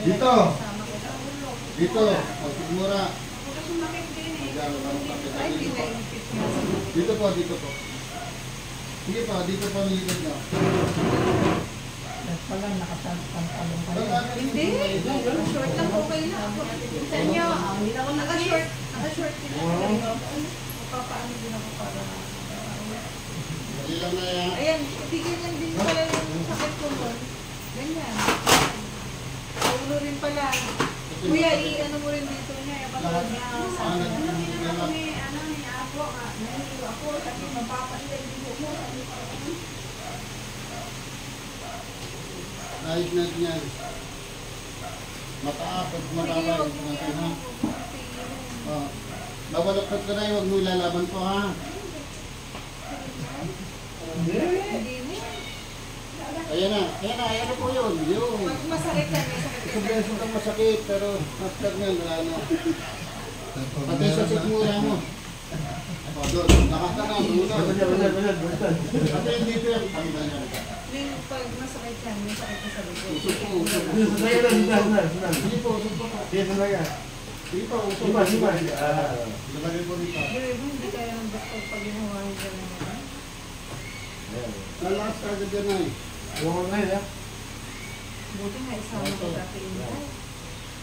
Dito. Dito. Pagsigmura. Dito po, dito po. Sige po, dito po nilikod nyo. Pala nakatantalong kayo. Hindi. Short lang okay na. Sa inyo, hindi na ako naka-short. Naka-short din ako. Papaano din ako para... Dali lang na yan. Ayan, tigil lang din pala yung sakit ko doon. Ganyan. Ulo rin pala. Kuya, i-ano mo rin dito niya. Ipatawag niya sa akin. Ano ni Apo nga. Nahilo ako. Sabi, mapapasilay dito mo. Nais natin yan. Mataas at matawag. Nabalakot ka na, huwag mo ilalaban po ha. Hindi na. Ayan na po yun. Yun. Masakit yan. Sobrang sobrang masakit, pero after nyan, wala na. Pati sa sigmura mo. O, doon, nakakana, doon. Pati hindi po yan. Pag masakit yan, may sakit na sa likod. Usok po, usok. Hindi po, usok po. Sige po, usok po. Lalagay po dito. Hindi kaya ng doktor pag ginawahin ka naman. Lalakas ka agad yan ay. Buti nga isama ko dati inay.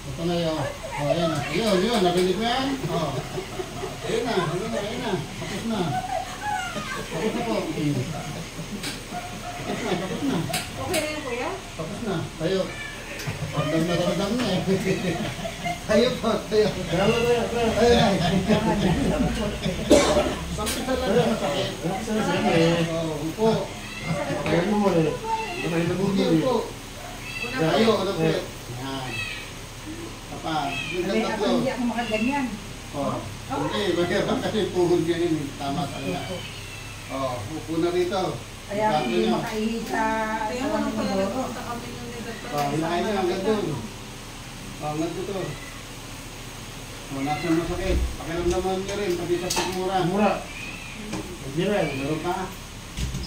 Ito na yun. O, ayan na. Yun, narinig mo yan? O. Ayun na. Tapos na. Tapos na po. Tapos na. Okay na yan, kuya? Tapos na. Tayo. Pagdam na ramdam na eh. Tayo po, tayo. Ayun na. Sakit sa lang. Sakit. Upo. Hindi po. Tayo, ano po? Yan. Papa, yung Hindi tatlo. ako makaganyan. Hindi, mahirap kasi puhod yan yun. Tama talaga. Upo na rito. Kaya ako hindi makaihi sa... Kaya mo nang pala nagpunta kami nung nagtatapos. Hinahin nyo hanggang doon. Hanggang dito. Nasa masakit. Pakiramdaman nyo rin, pati sa sigmura. Meron pa?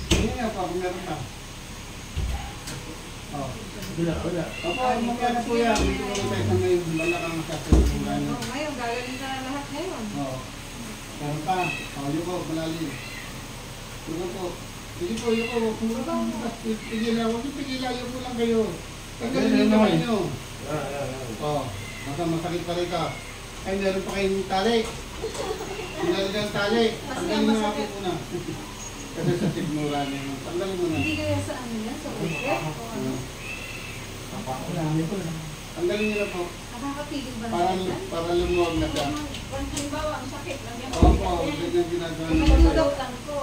Hindi nga pa, kung meron pa. Opo, mamaya po yan. Dito ko tayo sa ngayon. Balakang masasigmura nyo. Ngayon, gagaling na lahat ngayon. Meron pa. Yung ko, malalim. Yung po. Sige po, yung ko. Kung pigilan, huwag yung pigilan. Yung po lang kayo. Tanggalin yung kamay nyo. Masakit pa rin ka. Ay, meron pa kayong tali. Tanggalin ang tali. Tanggalin mo nga po na. Kasi sa sigmura niyo. Tanggalin mo na. Hindi kaya sa ano yan? Sa ulit? O ano? Tanggalin nyo na po. Nakakapigil ba na yan? Para lumuwag na siya. Halimbawa, ang sakit lang yan. Opo, ganyan ginagawa Ang nyo. lang ko.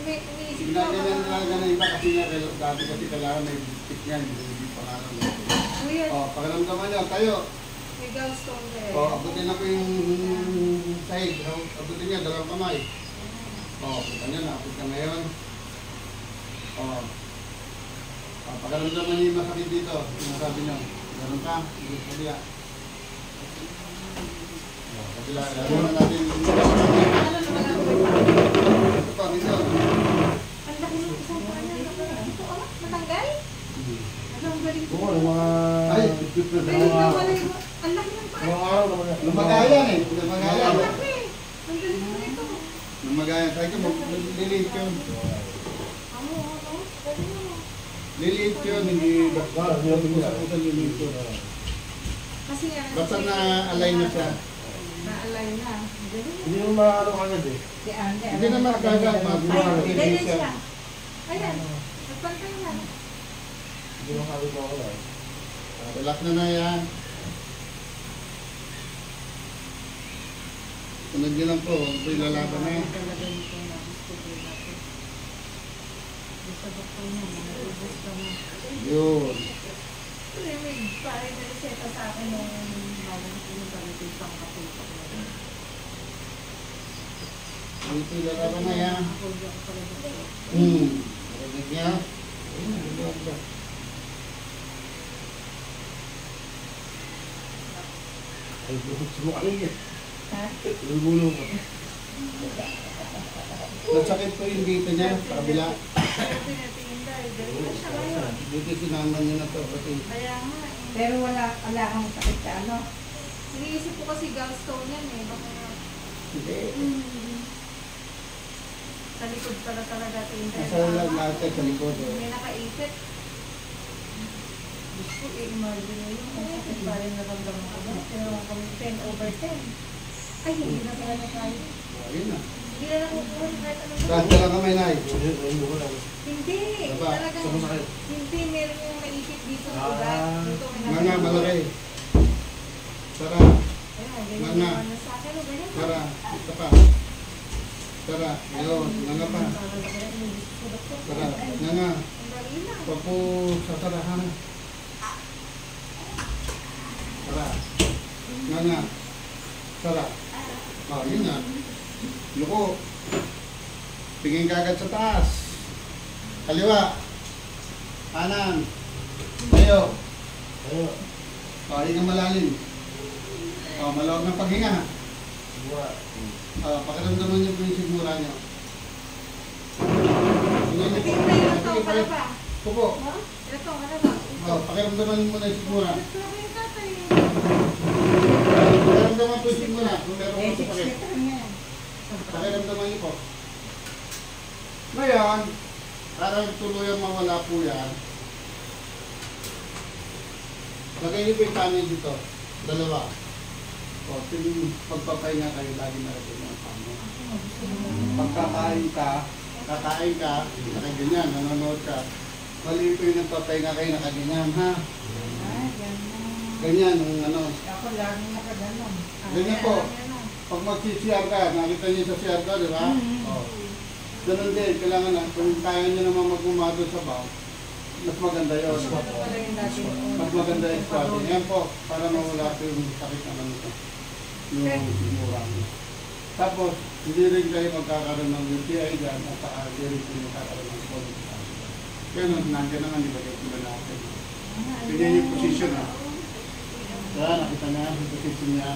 May iniisip ko. Ginagawa talaga na iba kasi nga dati kasi kailangan may bistik yan. Hindi pangalan. Kuya, Pakiramdaman nyo, tayo. may gallstone there. Abutin na ko yung sahig. Abutin niya, dalawang kamay. Kita nyo na, abot ka ngayon. Pakiramdaman niyo yung masakit dito. Sinasabi nyo. Ganun ka, kabila. Kabila, gano'n na natin. Ano naman ang Ito pa, dito. ang laki ng isang panya. Ito, matanggal? Ano ang galing ko? Ay, Ang laki ng panya. lumagayan eh. Lumagayan. Ang laki. Ang galing ko nito. Lumagayan. Tayo ko, liliit yun. Ano? Galing mo. Liliit yun, hindi usap-usap liliit yun. Kasi nga, Basta na-align na siya. na-align na. Galing. Hindi mo maano agad eh. Si Ande. Hindi naman kagad Ay, ganyan siya. Ayan. Nagpantay na. Hindi mo kagad mo ako lang. Relax na yan. Sunod nyo lang po, ito yung lalaban na yan. Sa doktor niya, mag-ubos ka mo. Yun. Kasi may parang na-reseta sa akin nung malang pinagalitin pang kaputok na rin. Ito yung lalaban na yan. Ako pala doktor. Narinig niya. Ay, subukan niya. Ha? Lulubulong ko. Nasakit po yung dito niya, sa kabila. Pero tinatingin dahil galing na siya ngayon. Dito sinaman niya na to. Kasi Kaya nga, Pero wala kang sakit sa ano. Iniisip ko kasi gallstone yan eh. Baka Hindi. sa likod pala talaga tinda. Nasa lang natin sa likod. May nakaipit. Diyos ko, i-imagine mo yun. Ang sakit pa rin naramdaman ko. Pero kami 10/10. Ay, hindi na pala na tayo. Ayun na. Hindi na nakukuha kahit anong Lahat ka lang kamay na eh. Ayun ko lang. Hindi. Baba. Talagang, Saan masakit? hindi. Meron yung naipit dito sa ugat. Ah. Dito may Nga nga, malaki. Tara, Ayun, ganyan Nga nga. yung ano sa akin. O, ganyan. tara, ito pa. Tara, yun, nga nga pa. Tara, nga nga. Ang dali na. Huwag po sa tarahan. Tara, nga nga. Tara. Oh, yun nga. Yuko. Tingin ka agad sa taas. Kaliwa. Kanan. Tayo. Ayun. Oh, hinga malalim. Oh, malawag ng paghinga. Buwa. Pakiramdaman niyo po yung sigmura niyo. Hinga niyo po. Tingnan yung ito, pala ba? Pupo. Ha? Ito, ano ba? Oh, pakiramdaman mo muna yung sigmura. Ito na yung tatay. Pakiramdaman po yung sigmura. Kung meron Eh, po sa pakit. 6 lang yan. Pakiramdaman niyo po. Ngayon, para tuluyang mawala po yan, lagay niyo po yung kanin dito. Dalawa. O, yung pagpapahinga kayo, lagi natin yung pamo. Pagkakain ka, nakaganyan, nanonood ka. Mali po yung nagpapahinga kayo, nakaganyan, ha? Ah, ganun. Ganyan, yung ano. Ako lagi nakaganon. Ganyan po. Pag mag-CCR ka, nakita niyo sa CR ka, di ba? O. Ganun din, kailangan na, kung kaya niyo naman mag-umado sa baw, mas maganda yun. Ito pala yung dati. Mas maganda yung squatting. Yan po, para mawala po yung sakit na ano ito. Yung mura. Tapos, hindi rin kayo magkakaroon ng UTI dyan at saka hindi rin kayo magkakaroon ng COVID. Ganun, nandiyan naman, di ba kayo tula natin. Ganyan yung position ha. Kaya nakita niya yung position niya.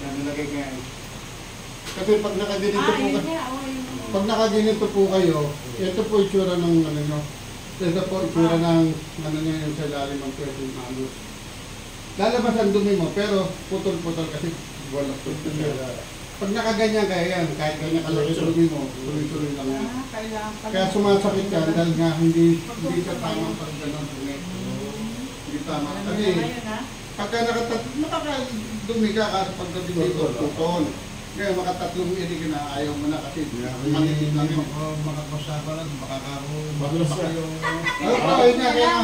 Yan, nilagay kayo. Kasi pag nakaganito po kayo, pag nakaganito po kayo, ito po yung tsura ng ano nyo. Ito po yung tsura ng ano nyo yung sa ilalim ng pwede yung malos. Lalabas ang dumi mo, pero putol-putol kasi wala po. Pag nakaganyan kayo yan, kahit ganyan kalaki sa dumi mo, tuloy-tuloy lang yan. Ah, kailangan pala. Kaya sumasakit ka dahil nga hindi sa tamang pag gano'n dumi. Hindi tama. Kasi pagka nakadumi ka kasi pagdating dito, putol. Kaya makatatlong ini ka na ayaw mo na kasi manigit lang yun. Makapasama lang, makakaroon. Bagus na. Ano pa, yun nga, kaya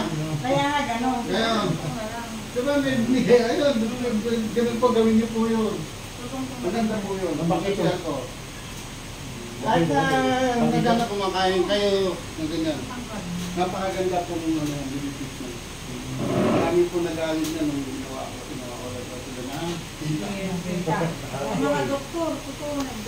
Kaya nga ganon. kaya diba may binigay, ayun, ganun po gawin niyo po yun. Maganda po yun. Bakit Bakit ko? Kahit na maganda kumakain kayo, ng ganyan. Napakaganda po ng ano, benefits na. Marami po nagalit na nung ginawa ko. Ginawa ko lang sila na. Ang mga doktor, totoo nag